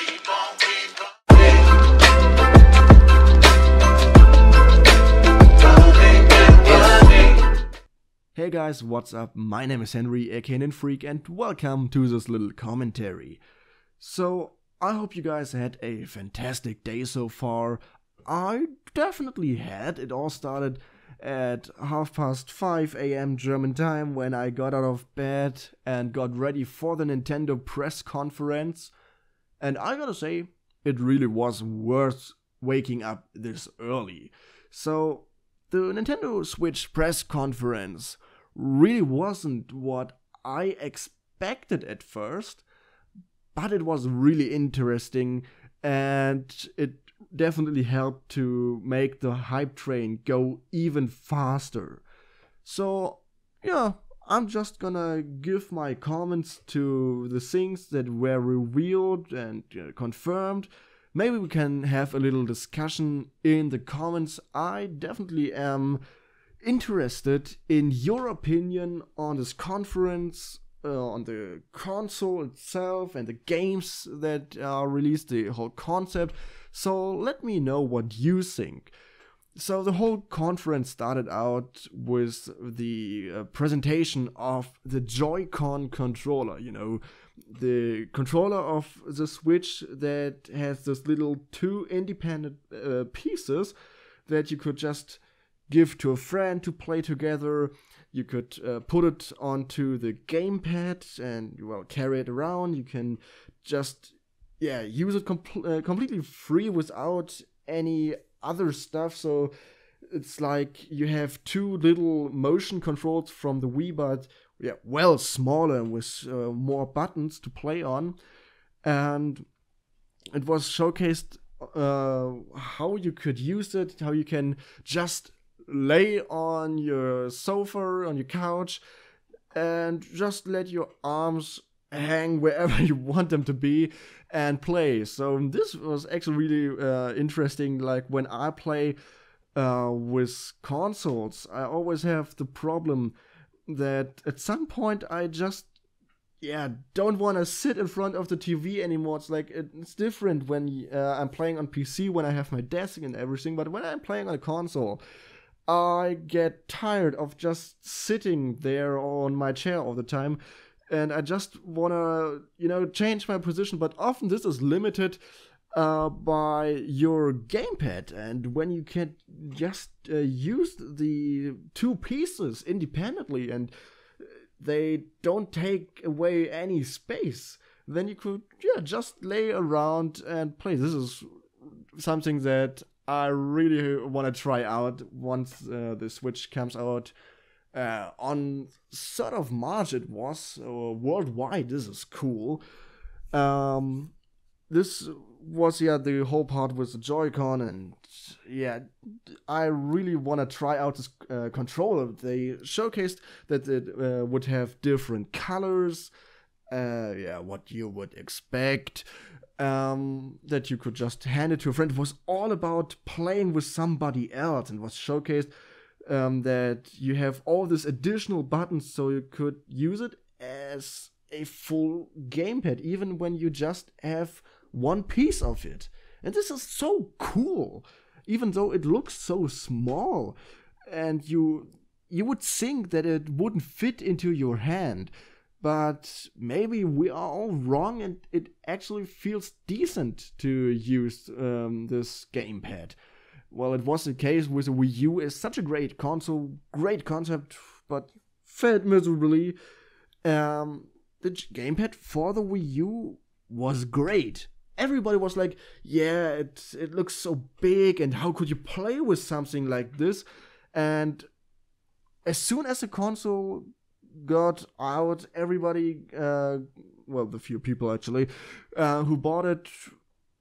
Hey guys, what's up? My name is Henry, aka nFreak, and welcome to this little commentary. So, I hope you guys had a fantastic day so far. I definitely had. It all started at 5:30 AM German time when I got out of bed and got ready for the Nintendo press conference. And I gotta say, it really was worth waking up this early. So, the Nintendo Switch press conference really wasn't what I expected at first, but it was really interesting and it definitely helped to make the hype train go even faster. So, yeah, I'm just gonna give my comments to the things that were revealed and confirmed. Maybe we can have a little discussion in the comments. I definitely am interested in your opinion on this conference, on the console itself and the games that are released, the whole concept. So let me know what you think. So the whole conference started out with the presentation of the Joy-Con controller, you know, the controller of the Switch that has this little two independent pieces that you could just give to a friend to play together. You could put it onto the gamepad and, well, carry it around. You can just, use it completely free without any other stuff. So it's like you have two little motion controls from the Wii, but well smaller with more buttons to play on. And it was showcased how you could use it, how you can just lay on your sofa, on your couch, and just let your arms hang wherever you want them to be and play. So this was actually really interesting. Like when I play with consoles, I always have the problem that at some point I just don't want to sit in front of the TV anymore. It's like it's different when I'm playing on PC, when I have my desk and everything, but when I'm playing on a console, I get tired of just sitting there on my chair all the time, and I just want to, change my position. But often this is limited by your gamepad, and when you can just use the two pieces independently and they don't take away any space, then you could just lay around and play. This is something that I really want to try out once the Switch comes out on sort of March. It was worldwide. This is cool. This was the whole part with the Joy-Con, and I really want to try out this controller. They showcased that it would have different colors, what you would expect, that you could just hand it to a friend. It was all about playing with somebody else, and was showcased that you have all these additional buttons, so you could use it as a full gamepad, even when you just have one piece of it. And this is so cool, even though it looks so small, and you would think that it wouldn't fit into your hand, but maybe we are all wrong and it actually feels decent to use this gamepad. Well, it was the case with the Wii U. It's such a great console, great concept, but failed miserably. The gamepad for the Wii U was great. Everybody was like, it looks so big, and how could you play with something like this? And as soon as the console got out, everybody, the few people actually, who bought it,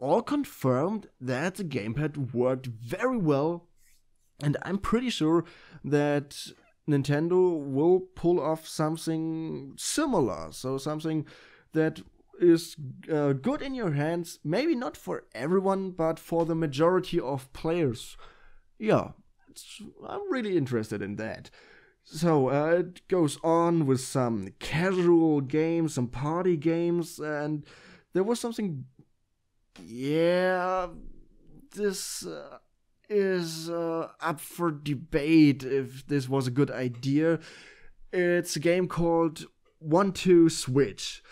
all confirmed that the gamepad worked very well. And I'm pretty sure that Nintendo will pull off something similar. So something that is good in your hands, maybe not for everyone, but for the majority of players. I'm really interested in that. So it goes on with some casual games, some party games, and there was something yeah, this is up for debate if this was a good idea. It's a game called 1-2 Switch.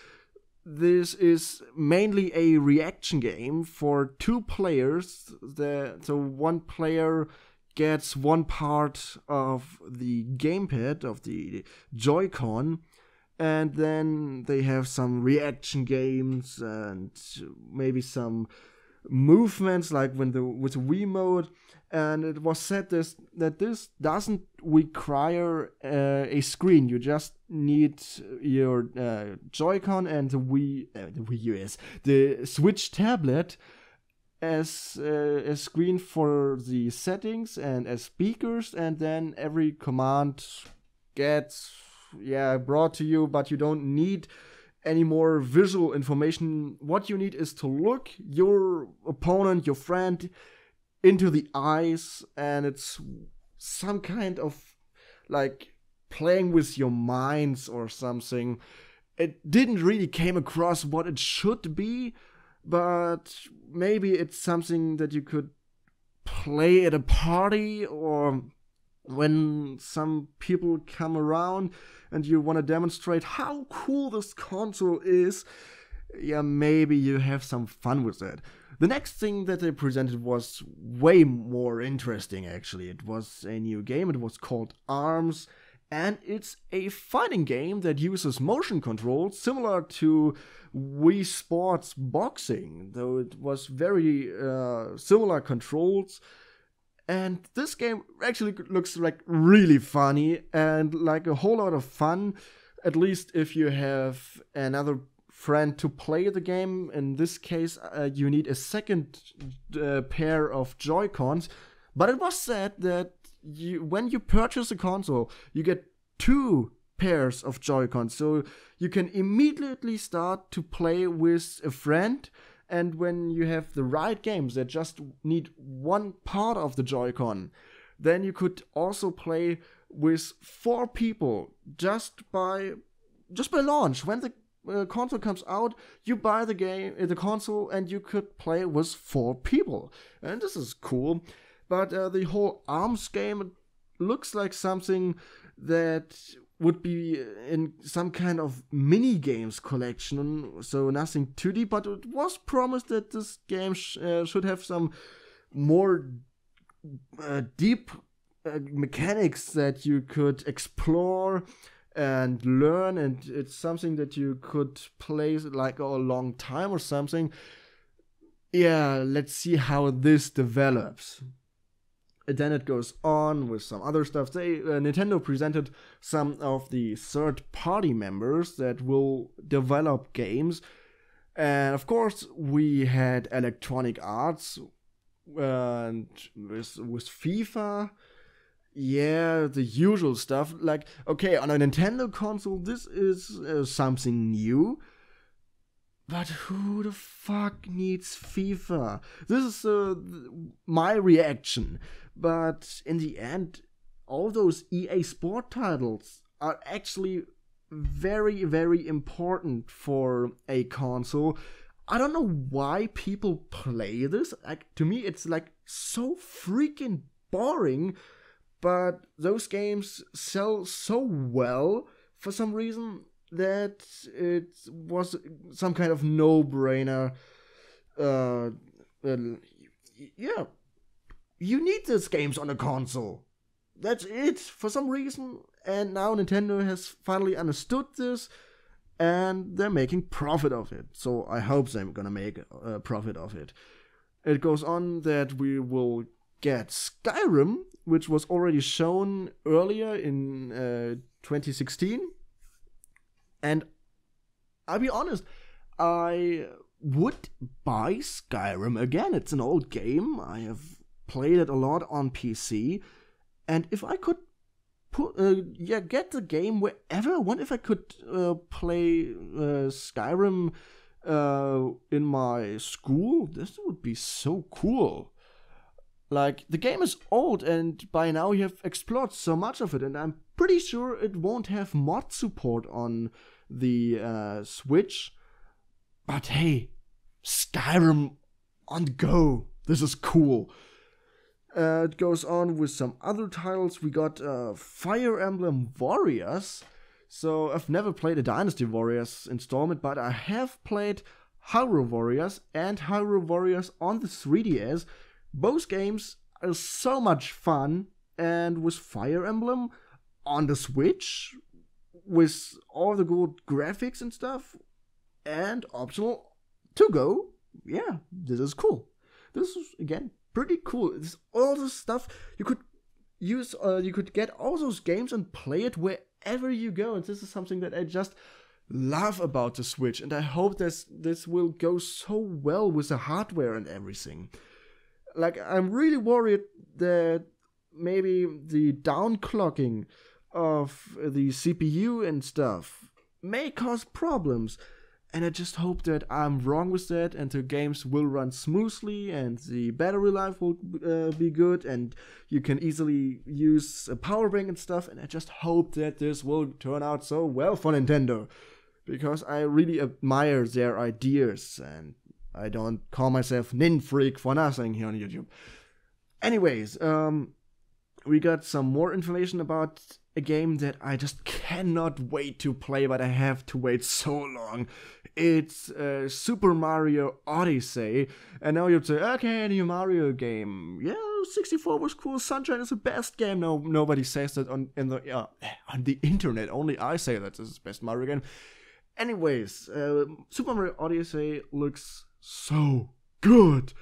This is mainly a reaction game for two players. So one player gets one part of the gamepad, of the Joy-Con, and then they have some reaction games and maybe some movements like with the Wiimote. And it was said that this doesn't require a screen. You just need your Joy-Con and the the Switch tablet as a screen for the settings and as speakers, and then every command gets brought to you, but you don't need any more visual information. What you need is to look your opponent, your friend, into the eyes, and it's some kind of like playing with your minds or something. It didn't really came across what it should be, but maybe it's something that you could play at a party or when some people come around and you want to demonstrate how cool this console is. Yeah, maybe you have some fun with it. The next thing that they presented was way more interesting, actually. It was a new game. It was called ARMS, and it's a fighting game that uses motion controls similar to Wii Sports Boxing, though it was very similar controls. And this game actually looks like really funny and like a whole lot of fun, at least if you have another friend to play the game. In this case, you need a second pair of Joy-Cons. But it was said that when you purchase a console, you get 2 pairs of Joy-Cons. So you can immediately start to play with a friend. And when you have the right games that just need one part of the Joy-Con, then you could also play with 4 people just by launch. When the console comes out, you buy the console, and you could play with 4 people. And this is cool. But the whole ARMS game looks like something that would be in some kind of mini games collection, so nothing too deep, but it was promised that this game should have some more deep mechanics that you could explore and learn, and it's something that you could play like a long time or something. Yeah, let's see how this develops. And then it goes on with some other stuff. Nintendo presented some of the third-party members that will develop games. And of course, we had Electronic Arts and with FIFA. Yeah, the usual stuff. Like, okay, on a Nintendo console, this is something new. But who the fuck needs FIFA? This is my reaction. But in the end, all those EA Sport titles are actually very, very important for a console. I don't know why people play this. Like, to me, it's like so freaking boring. But those games sell so well for some reason that it was some kind of no-brainer. Yeah, you need these games on a console. That's it, for some reason. And now Nintendo has finally understood this, and they're making profit of it. So I hope they're gonna make a profit of it. It goes on that we will get Skyrim, which was already shown earlier in 2016. And I'll be honest, I would buy Skyrim again. It's an old game. I have played it a lot on PC. And if I could get the game wherever I want, if I could play Skyrim in my school, this would be so cool. Like, the game is old, and by now you have explored so much of it, and I'm pretty sure it won't have mod support on the Switch. But hey, Skyrim on the go. This is cool. It goes on with some other titles. We got Fire Emblem Warriors. So I've never played a Dynasty Warriors installment, but I have played Hyrule Warriors and Hyrule Warriors on the 3DS. Both games are so much fun, and with Fire Emblem on the Switch, with all the good graphics and stuff, and optional to go, yeah, this is cool. This is, again, pretty cool. It's all this stuff you could use, you could get all those games and play it wherever you go, and this is something that I just love about the Switch, and I hope this will go so well with the hardware and everything. Like, I'm really worried that maybe the downclocking of the CPU and stuff may cause problems, and I just hope that I'm wrong with that and the games will run smoothly and the battery life will be good and you can easily use a power bank and stuff, and I just hope that this will turn out so well for Nintendo, because I really admire their ideas, and I don't call myself Nin Freak for nothing here on YouTube. Anyways, we got some more information about a game that I just cannot wait to play, but I have to wait so long. It's Super Mario Odyssey, and now you'd say, okay, a new Mario game. Yeah, 64 was cool. Sunshine is the best game. No, nobody says that on the internet. Only I say that this is the best Mario game. Anyways, Super Mario Odyssey looks so good,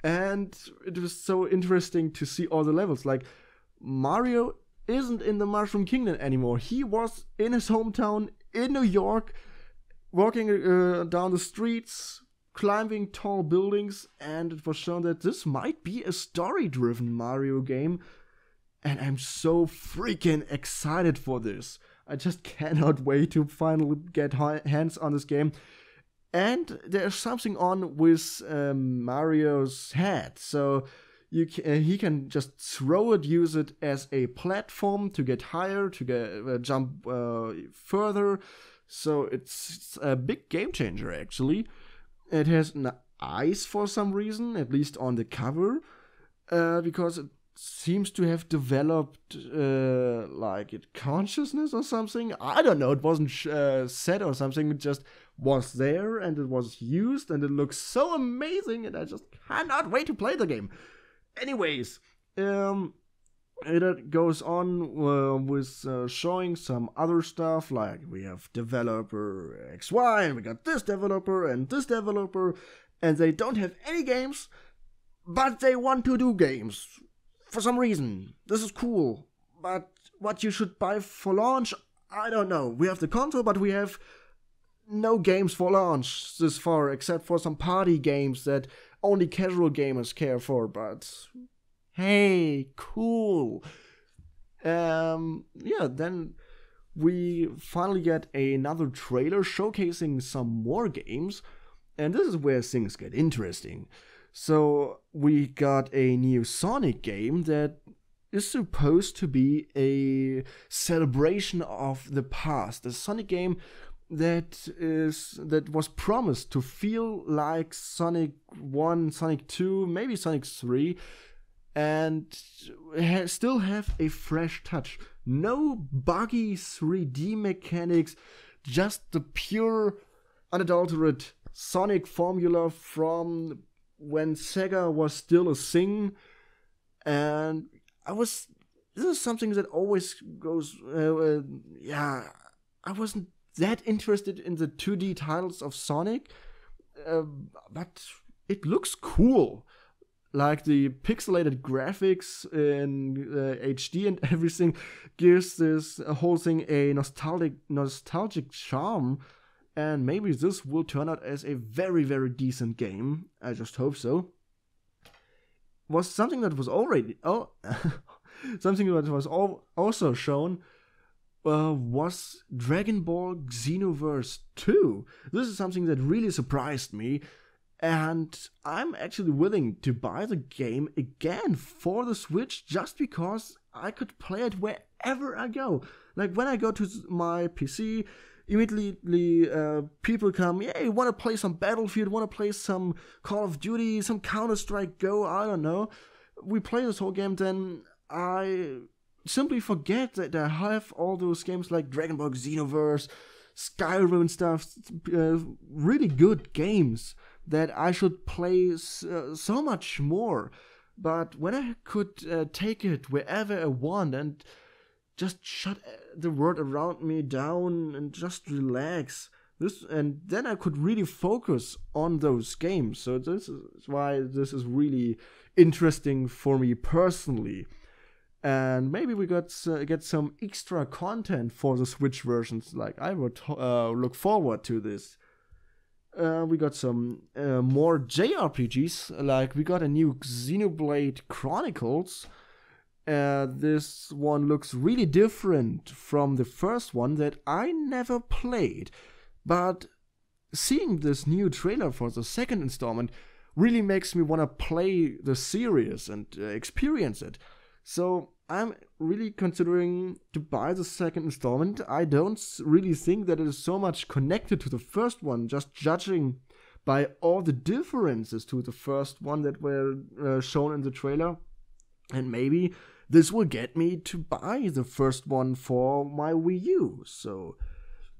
and it was so interesting to see all the levels. Like, Mario isn't in the Mushroom Kingdom anymore. He was in his hometown in New York, walking down the streets, climbing tall buildings, and it was shown that this might be a story-driven Mario game, and I'm so freaking excited for this. I just cannot wait to finally get hands on this game. And there's something on with Mario's head, so he can just throw it, use it as a platform to get higher, to get jump further. So it's a big game changer, actually. It has eyes for some reason, at least on the cover, because it seems to have developed like a consciousness or something. I don't know, it wasn't said or something, it just was there and it was used and it looks so amazing, and I just cannot wait to play the game. Anyways, it goes on with showing some other stuff, like we have developer XY, and we got this developer, and they don't have any games, but they want to do games for some reason. This is cool, but what you should buy for launch, I don't know. We have the console, but we have no games for launch this far, except for some party games that only casual gamers care for, but hey, cool. Yeah, then we finally get another trailer showcasing some more games, and this is where things get interesting. So we got a new Sonic game that is supposed to be a celebration of the past. A Sonic game that was promised to feel like Sonic 1, Sonic 2, maybe Sonic 3, and still have a fresh touch. No buggy 3D mechanics, just the pure, unadulterated Sonic formula from when Sega was still a thing. And this is something that always goes, I wasn't that interested in the 2D titles of Sonic, but it looks cool. Like the pixelated graphics in HD and everything gives this whole thing a nostalgic charm, and maybe this will turn out as a very, very decent game. I just hope so. Was something that was already something that was also shown. Was Dragon Ball Xenoverse 2. This is something that really surprised me, and I'm actually willing to buy the game again for the Switch just because I could play it wherever I go. Like when I go to my PC, immediately people come, yeah, you want to play some Battlefield, want to play some Call of Duty, some Counter-Strike Go, I don't know. We play this whole game, then I simply forget that I have all those games like Dragon Ball Xenoverse, Skyrim and stuff, really good games that I should play so much more. But when I could take it wherever I want and just shut the world around me down and just relax, and then I could really focus on those games. So this is why this is really interesting for me personally. And maybe we get some extra content for the Switch versions. Like, I would look forward to this. We got some more JRPGs. Like, we got a new Xenoblade Chronicles. This one looks really different from the first one that I never played. But seeing this new trailer for the second installment really makes me want to play the series and experience it. So I'm really considering to buy the second installment. I don't really think that it is so much connected to the first one, just judging by all the differences to the first one that were shown in the trailer. And maybe this will get me to buy the first one for my Wii U. So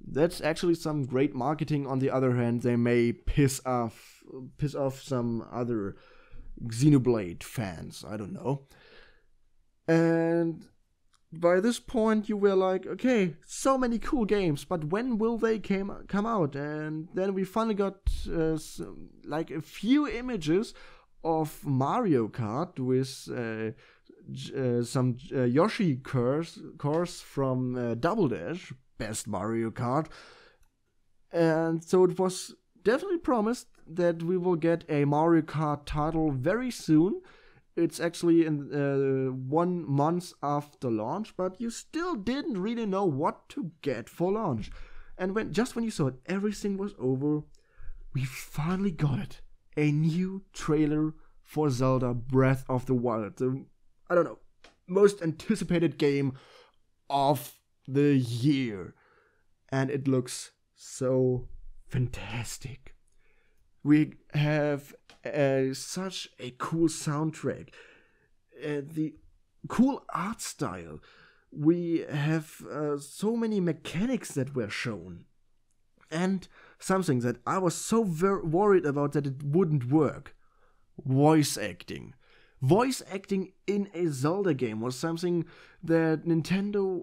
that's actually some great marketing. On the other hand, they may piss off some other Xenoblade fans. I don't know. And by this point, you were like, okay, so many cool games, but when will they come out? And then we finally got like a few images of Mario Kart with some Yoshi course from Double Dash, best Mario Kart. And so it was definitely promised that we will get a Mario Kart title very soon. It's actually in 1 month after launch, but you still didn't really know what to get for launch. And when you thought everything was over, we finally got it. A new trailer for Zelda Breath of the Wild. The, I don't know, most anticipated game of the year. And it looks so fantastic. We have such a cool soundtrack, the cool art style. We have so many mechanics that were shown, and something that I was so worried about that it wouldn't work: voice acting. Voice acting in a Zelda game was something that Nintendo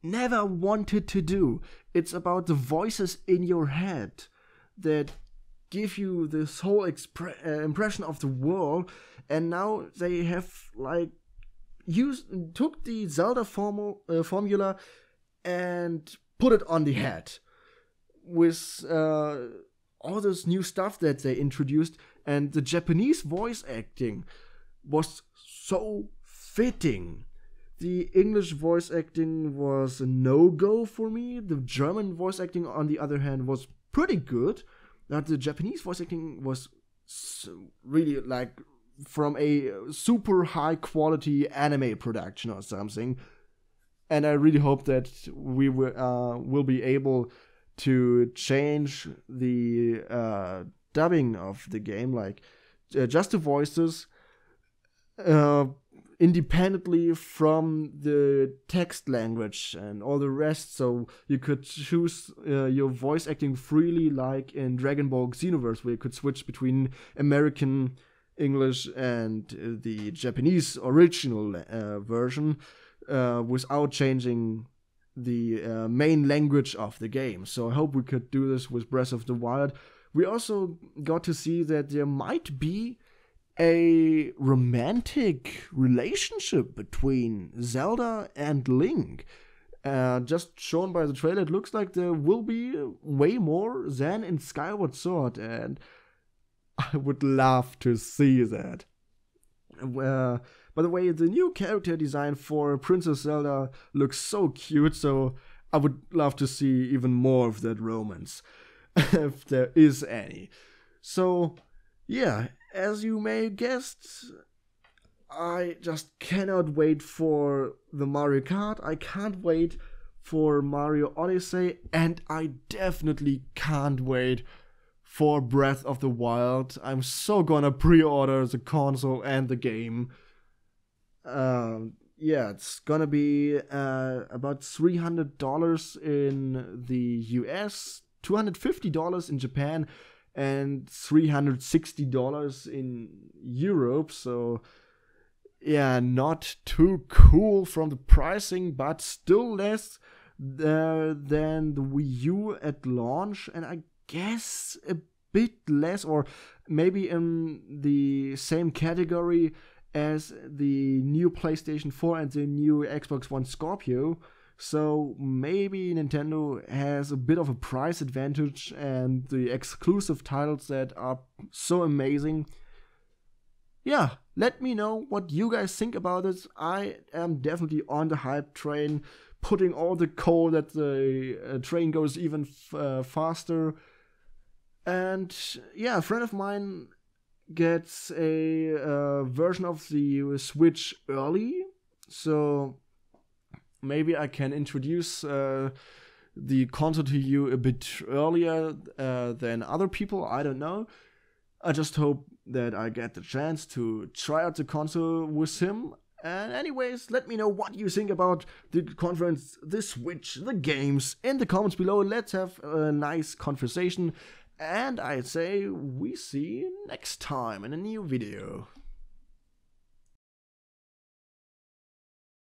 never wanted to do. It's about the voices in your head that give you this whole impression of the world, and now they have like took the Zelda formula and put it on the head with all this new stuff that they introduced, and the Japanese voice acting was so fitting. The English voice acting was a no-go for me. The German voice acting, on the other hand, was pretty good. But the Japanese voice acting was really like from a super high quality anime production or something. And I really hope that we will be able to change the dubbing of the game, like just the voices, independently from the text language and all the rest, so you could choose your voice acting freely, like in Dragon Ball Xenoverse, where you could switch between American English and the Japanese original version without changing the main language of the game. So I hope we could do this with Breath of the Wild. We also got to see that there might be a romantic relationship between Zelda and Link. Just shown by the trailer, it looks like there will be way more than in Skyward Sword, and I would love to see that. By the way, the new character design for Princess Zelda looks so cute, so I would love to see even more of that romance, if there is any. So, yeah, as you may have guessed, I just cannot wait for the Mario Kart. I can't wait for Mario Odyssey, and I definitely can't wait for Breath of the Wild. I'm so gonna pre-order the console and the game. Yeah, it's gonna be about $300 in the US, $250 in Japan, and $360 in Europe. So yeah, not too cool from the pricing, but still less than the Wii U at launch, and I guess a bit less, or maybe in the same category as the new PlayStation 4 and the new Xbox One Scorpio. So maybe Nintendo has a bit of a price advantage, and the exclusive titles that are so amazing. Yeah, let me know what you guys think about it. I am definitely on the hype train, putting all the coal that the train goes even faster. And yeah, a friend of mine gets a version of the Switch early, so maybe I can introduce the console to you a bit earlier than other people. I don't know. I just hope that I get the chance to try out the console with him. And anyways, let me know what you think about the conference, the Switch, the games in the comments below. Let's have a nice conversation. And I'd say we see you next time in a new video.